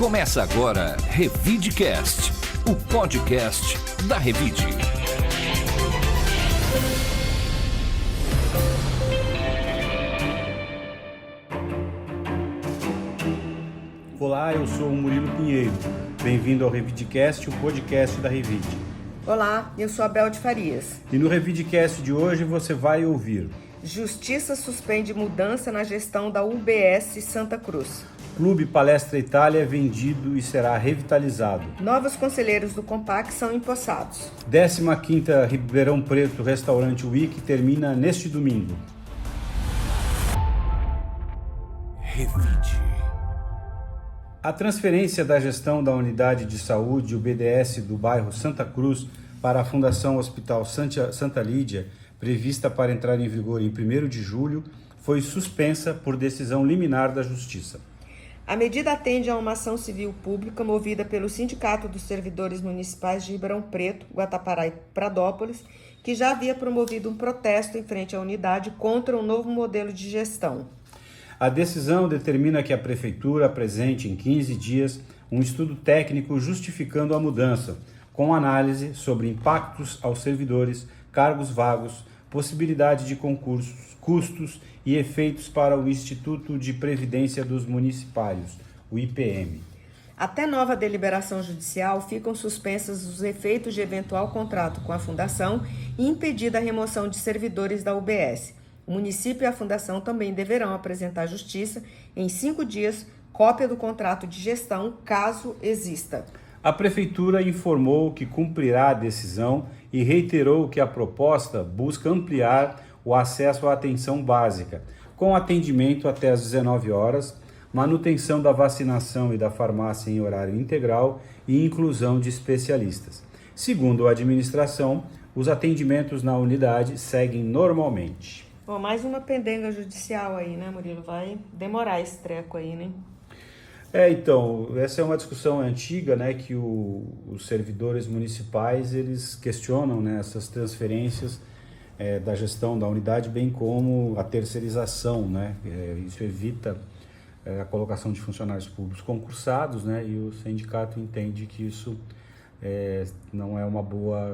Começa agora Revidecast, o podcast da Revide. Olá, eu sou o Murilo Pinheiro. Bem-vindo ao Revidecast, o podcast da Revide. Olá, eu sou a Bel de Farias. E no Revidecast de hoje você vai ouvir: Justiça suspende mudança na gestão da UBS Santa Cruz. Clube Palestra Itália é vendido e será revitalizado. Novos conselheiros do Compac são empossados. 15ª Ribeirão Preto Restaurante Week termina neste domingo. Revide. A transferência da gestão da Unidade de Saúde, o BDS, do bairro Santa Cruz para a Fundação Hospital Santa Lídia, prevista para entrar em vigor em 1º de julho, foi suspensa por decisão liminar da Justiça. A medida atende a uma ação civil pública movida pelo Sindicato dos Servidores Municipais de Ribeirão Preto, Guatapará e Pradópolis, que já havia promovido um protesto em frente à unidade contra um novo modelo de gestão. A decisão determina que a Prefeitura apresente em 15 dias um estudo técnico justificando a mudança, com análise sobre impactos aos servidores, cargos vagos, possibilidade de concursos, custos e efeitos para o Instituto de Previdência dos Municipários, o IPM. Até nova deliberação judicial, ficam suspensas os efeitos de eventual contrato com a Fundação e impedida a remoção de servidores da UBS. O município e a Fundação também deverão apresentar à Justiça, em 5 dias, cópia do contrato de gestão, caso exista. A Prefeitura informou que cumprirá a decisão e reiterou que a proposta busca ampliar o acesso à atenção básica, com atendimento até às 19 horas, manutenção da vacinação e da farmácia em horário integral e inclusão de especialistas. Segundo a administração, os atendimentos na unidade seguem normalmente. Bom, mais uma pendenga judicial aí, né, Murilo? Vai demorar esse treco aí, né? Então, essa é uma discussão antiga, né, que os servidores municipais, eles questionam, né, essas transferências da gestão da unidade, bem como a terceirização, né, isso evita a colocação de funcionários públicos concursados, né, e o sindicato entende que isso não é um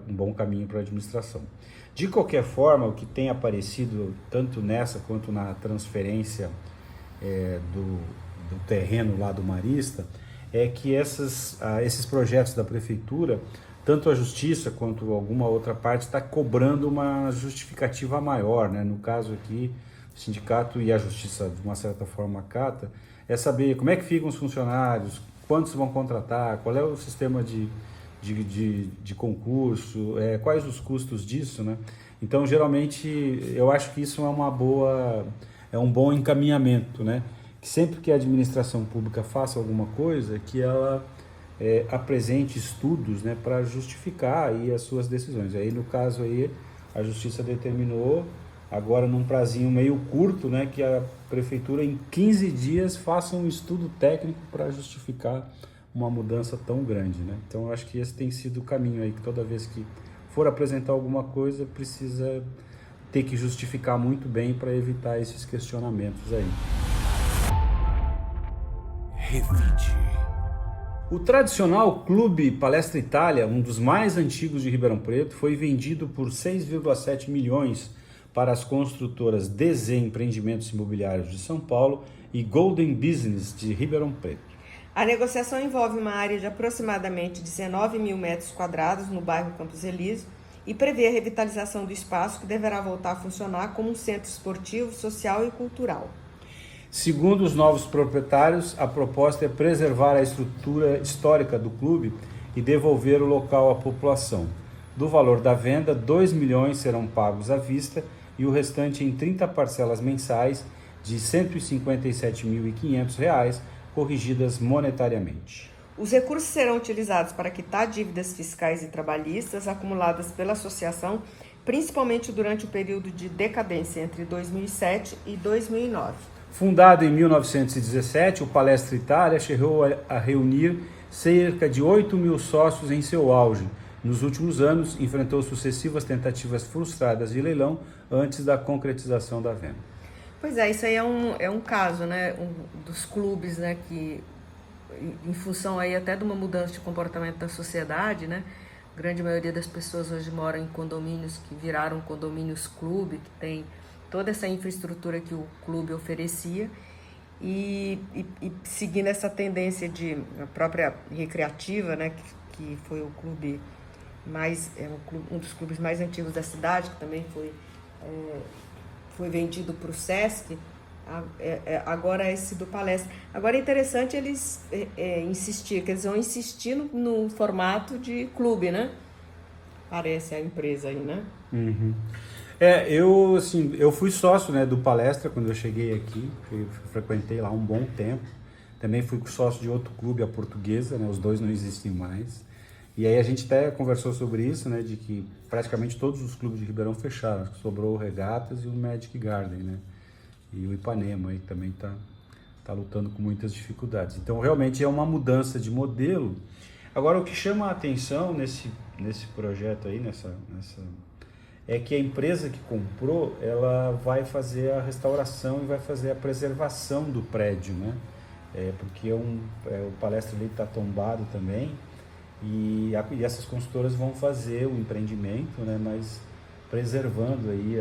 bom caminho para a administração. De qualquer forma, o que tem aparecido, tanto nessa quanto na transferência do terreno lá do Marista, é que esses projetos da Prefeitura, tanto a Justiça quanto alguma outra parte, está cobrando uma justificativa maior, né? No caso aqui, o sindicato e a Justiça, de uma certa forma, acata, é saber como é que ficam os funcionários, quantos vão contratar, qual é o sistema de concurso, quais os custos disso, né? Então, geralmente, eu acho que isso é um bom encaminhamento, né? Que sempre que a administração pública faça alguma coisa, que ela apresente estudos, né, para justificar aí as suas decisões. Aí, no caso aí, a Justiça determinou, agora num prazinho meio curto, né, que a Prefeitura em 15 dias faça um estudo técnico para justificar uma mudança tão grande, né? Então, eu acho que esse tem sido o caminho aí, que toda vez que for apresentar alguma coisa, precisa ter que justificar muito bem para evitar esses questionamentos aí. Revide. O tradicional Clube Palestra Itália, um dos mais antigos de Ribeirão Preto, foi vendido por 6,7 milhões para as construtoras DZ Empreendimentos Imobiliários de São Paulo e Golden Business de Ribeirão Preto. A negociação envolve uma área de aproximadamente 19 mil metros quadrados no bairro Campos Elísio e prevê a revitalização do espaço, que deverá voltar a funcionar como um centro esportivo, social e cultural. Segundo os novos proprietários, a proposta é preservar a estrutura histórica do clube e devolver o local à população. Do valor da venda, 2 milhões serão pagos à vista e o restante em 30 parcelas mensais de R$ 157.500, corrigidas monetariamente. Os recursos serão utilizados para quitar dívidas fiscais e trabalhistas acumuladas pela associação, principalmente durante o período de decadência entre 2007 e 2009. Fundado em 1917, o Palestra Itália chegou a reunir cerca de 8 mil sócios em seu auge. Nos últimos anos, enfrentou sucessivas tentativas frustradas de leilão antes da concretização da venda. Pois é, isso aí é um caso, né, dos clubes, né, que em função aí até de uma mudança de comportamento da sociedade, né? A grande maioria das pessoas hoje moram em condomínios que viraram condomínios clube, que tem toda essa infraestrutura que o clube oferecia, e seguindo essa tendência de a própria recreativa, né, que foi o clube mais um dos clubes mais antigos da cidade, que também foi vendido para o Sesc. Agora esse do Palestra. Agora é interessante eles insistir, que eles vão insistir no formato de clube, né? Parece a empresa aí, né? Uhum. Eu fui sócio, né, do Palestra quando eu cheguei aqui, eu frequentei lá um bom tempo. Também fui sócio de outro clube, a Portuguesa, né, os dois não existem mais. E aí a gente até conversou sobre isso, né, de que praticamente todos os clubes de Ribeirão fecharam, acho que sobrou o Regatas e o Magic Garden, né, e o Ipanema aí também tá lutando com muitas dificuldades. Então realmente é uma mudança de modelo. Agora o que chama a atenção nesse projeto aí, é que a empresa que comprou, ela vai fazer a restauração e vai fazer a preservação do prédio, né? Porque o Palestra ali está tombado também, e essas consultoras vão fazer o empreendimento, né? Mas preservando aí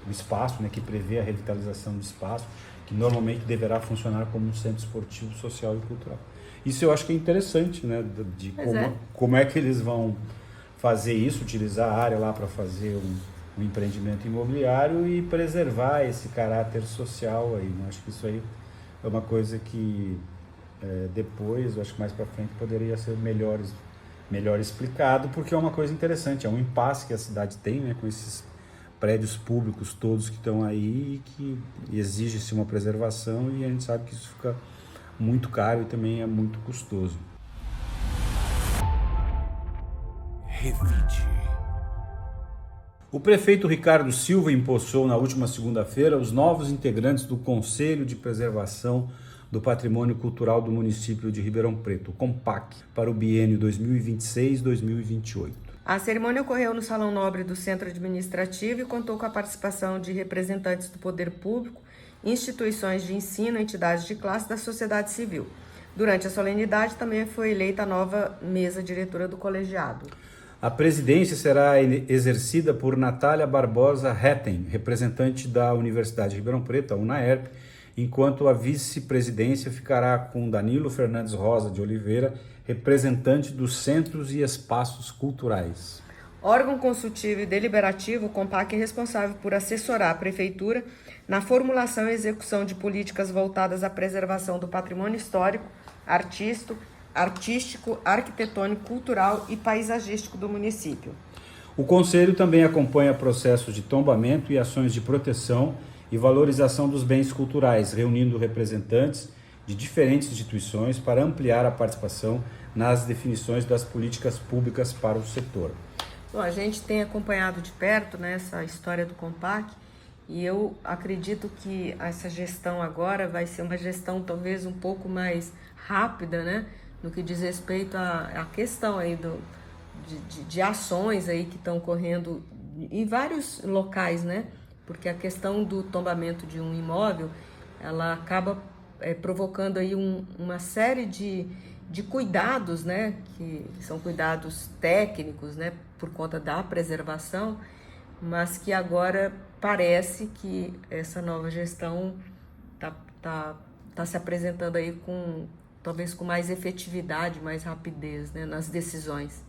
o espaço, né? Que prevê a revitalização do espaço, que normalmente deverá funcionar como um centro esportivo, social e cultural. Isso eu acho que é interessante, né? De como é que eles vão fazer isso, utilizar a área lá para fazer um empreendimento imobiliário e preservar esse caráter social aí, né? Acho que isso aí é uma coisa que depois, eu acho que mais para frente, poderia ser melhor explicado, porque é uma coisa interessante, é um impasse que a cidade tem, né, com esses prédios públicos todos que estão aí e que exige-se uma preservação, e a gente sabe que isso fica muito caro e também é muito custoso. Revide. O prefeito Ricardo Silva empossou na última segunda-feira os novos integrantes do Conselho de Preservação do Patrimônio Cultural do município de Ribeirão Preto, o CONPAC, para o biênio 2026-2028. A cerimônia ocorreu no Salão Nobre do Centro Administrativo e contou com a participação de representantes do poder público, instituições de ensino, entidades de classe da sociedade civil. Durante a solenidade também foi eleita a nova mesa diretora do colegiado. A presidência será exercida por Natália Barbosa Hetten, representante da Universidade de Ribeirão Preto, a UNAERP, enquanto a vice-presidência ficará com Danilo Fernandes Rosa de Oliveira, representante dos centros e espaços culturais. Órgão consultivo e deliberativo, o CONPAC é responsável por assessorar a Prefeitura na formulação e execução de políticas voltadas à preservação do patrimônio histórico, artístico, arquitetônico, cultural e paisagístico do município. O Conselho também acompanha processos de tombamento e ações de proteção e valorização dos bens culturais, reunindo representantes de diferentes instituições para ampliar a participação nas definições das políticas públicas para o setor. Bom, a gente tem acompanhado de perto, né, essa história do CONPAC, e eu acredito que essa gestão agora vai ser uma gestão talvez um pouco mais rápida, né, no que diz respeito à questão aí de ações aí que estão ocorrendo em vários locais, né, porque a questão do tombamento de um imóvel, ela acaba provocando aí uma série de cuidados, né, que são cuidados técnicos, né, por conta da preservação, mas que agora parece que essa nova gestão tá se apresentando aí talvez com mais efetividade, mais rapidez, né, nas decisões.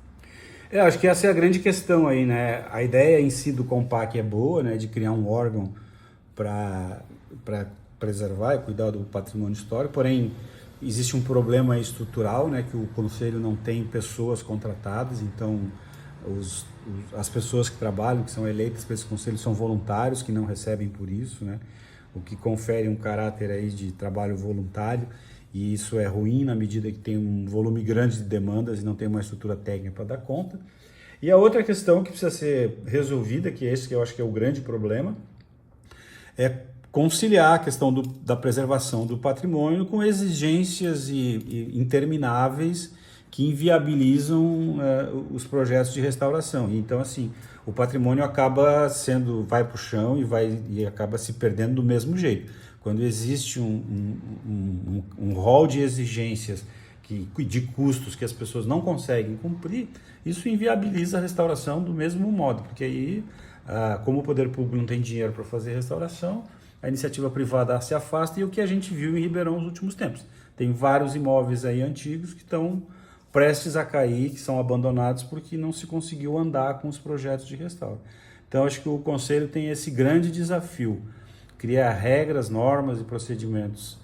Acho que essa é a grande questão aí, né? A ideia em si do CONPAC é boa, né, de criar um órgão para preservar e cuidar do patrimônio histórico, porém existe um problema estrutural, né, que o Conselho não tem pessoas contratadas, então as pessoas que trabalham, que são eleitas para esse Conselho, são voluntários, que não recebem por isso, né, o que confere um caráter aí de trabalho voluntário, e isso é ruim na medida que tem um volume grande de demandas e não tem uma estrutura técnica para dar conta. E a outra questão que precisa ser resolvida, que é esse que eu acho que é o grande problema, é conciliar a questão da preservação do patrimônio com exigências intermináveis que inviabilizam os projetos de restauração. Então, assim, o patrimônio vai para o chão e acaba se perdendo do mesmo jeito. Quando existe um rol de exigências de custos que as pessoas não conseguem cumprir, isso inviabiliza a restauração do mesmo modo, porque aí, como o poder público não tem dinheiro para fazer restauração, a iniciativa privada se afasta, e o que a gente viu em Ribeirão nos últimos tempos. Tem vários imóveis aí antigos que estão prestes a cair, que são abandonados porque não se conseguiu andar com os projetos de restauro. Então, acho que o Conselho tem esse grande desafio, criar regras, normas e procedimentos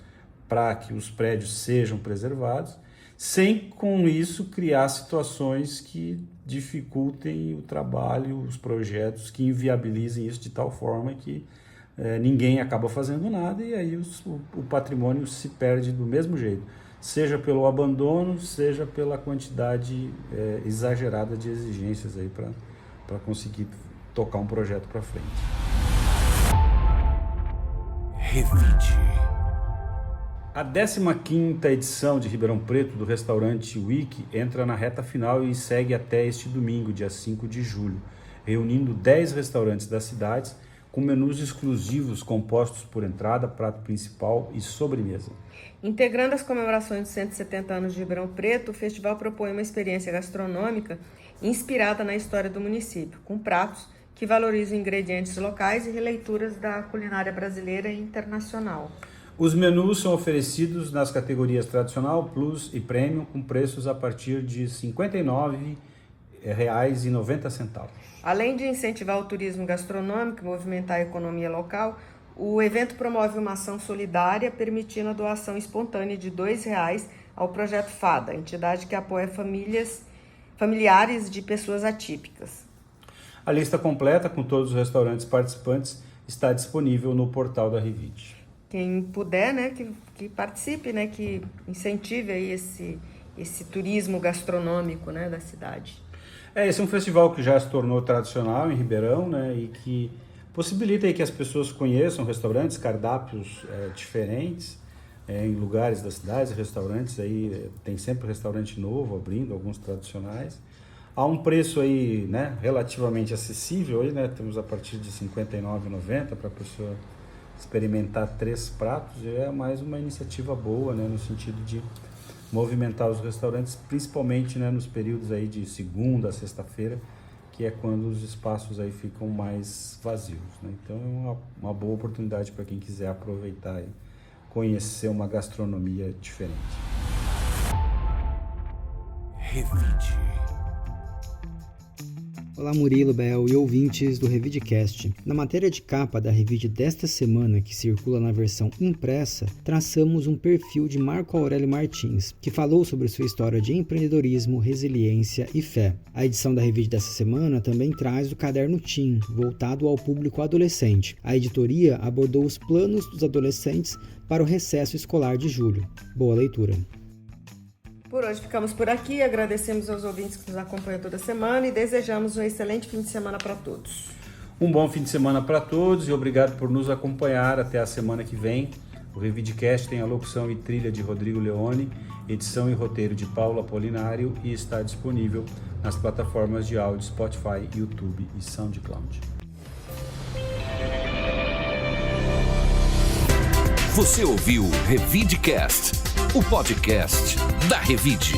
para que os prédios sejam preservados, sem com isso criar situações que dificultem o trabalho, os projetos, que inviabilizem isso de tal forma que ninguém acaba fazendo nada, e aí o patrimônio se perde do mesmo jeito, seja pelo abandono, seja pela quantidade exagerada de exigências aí para conseguir tocar um projeto para frente. Revide. A 15ª edição de Ribeirão Preto do Restaurante Week entra na reta final e segue até este domingo, dia 5 de julho, reunindo 10 restaurantes das cidades com menus exclusivos compostos por entrada, prato principal e sobremesa. Integrando as comemorações dos 170 anos de Ribeirão Preto, o festival propõe uma experiência gastronômica inspirada na história do município, com pratos que valorizam ingredientes locais e releituras da culinária brasileira e internacional. Os menus são oferecidos nas categorias tradicional, plus e premium, com preços a partir de R$ 59,90. Além de incentivar o turismo gastronômico e movimentar a economia local, o evento promove uma ação solidária, permitindo a doação espontânea de R$ 2 ao Projeto FADA, entidade que apoia familiares de pessoas atípicas. A lista completa, com todos os restaurantes participantes, está disponível no portal da Revide. Quem puder, né, que participe, né, que incentive aí esse turismo gastronômico, né, da cidade. Esse é um festival que já se tornou tradicional em Ribeirão, né, e que possibilita aí que as pessoas conheçam restaurantes, cardápios diferentes em lugares da cidade, restaurantes aí, tem sempre restaurante novo abrindo, alguns tradicionais. Há um preço aí, né, relativamente acessível, aí, né, temos a partir de R$ 59,90 para a pessoa experimentar 3 pratos. É mais uma iniciativa boa, né, no sentido de movimentar os restaurantes, principalmente, né, nos períodos aí de segunda a sexta-feira, que é quando os espaços aí ficam mais vazios, né? Então é uma boa oportunidade para quem quiser aproveitar e conhecer uma gastronomia diferente. Revide. Olá Murilo, Bel e ouvintes do Revidecast. Na matéria de capa da Revide desta semana, que circula na versão impressa, traçamos um perfil de Marco Aurélio Martins, que falou sobre sua história de empreendedorismo, resiliência e fé. A edição da Revide dessa semana também traz o caderno Teen, voltado ao público adolescente. A editoria abordou os planos dos adolescentes para o recesso escolar de julho. Boa leitura! Por hoje ficamos por aqui, agradecemos aos ouvintes que nos acompanham toda semana e desejamos um excelente fim de semana para todos. Um bom fim de semana para todos e obrigado por nos acompanhar até a semana que vem. O Revidecast tem a locução e trilha de Rodrigo Leone, edição e roteiro de Paulo Apolinário e está disponível nas plataformas de áudio Spotify, YouTube e SoundCloud. Você ouviu Revidecast, o podcast da Revide.